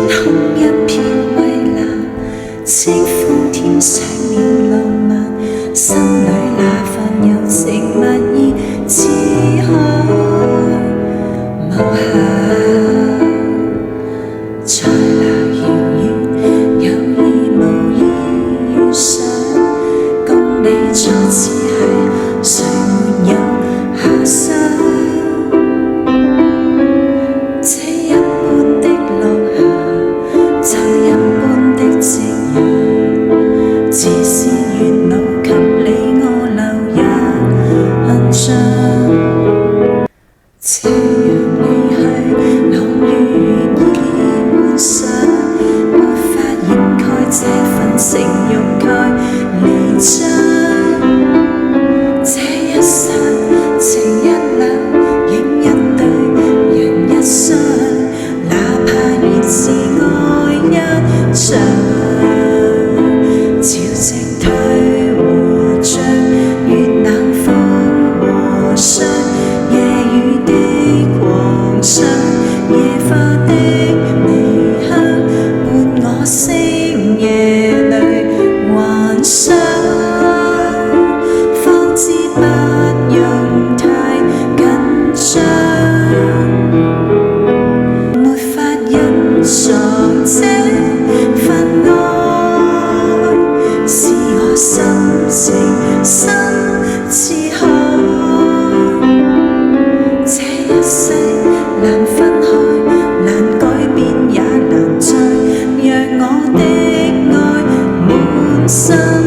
空一片蔚藍，清風添上了浪漫，心裏那份柔情蜜意，只可無限。在那遙遠有意無意遇上，共你初次去，誰沒有遐想？這一般的落霞，就一般的夕陽，只是沿路給你我留一印象。這樣離去，我願意幻想，沒法掩蓋這份情慾蓋彌彰。這一剎，情一縷，影一對，人一雙，哪怕原是愛一場。潮汐退和漲，月冷風和霜，夜雨的狂想，夜花的微香，伴我星夜裏幻想，方知不用太緊張，沒法隱藏這份愛，是我心情深似海。這一世難分開，難改變也難再讓我的愛滿身。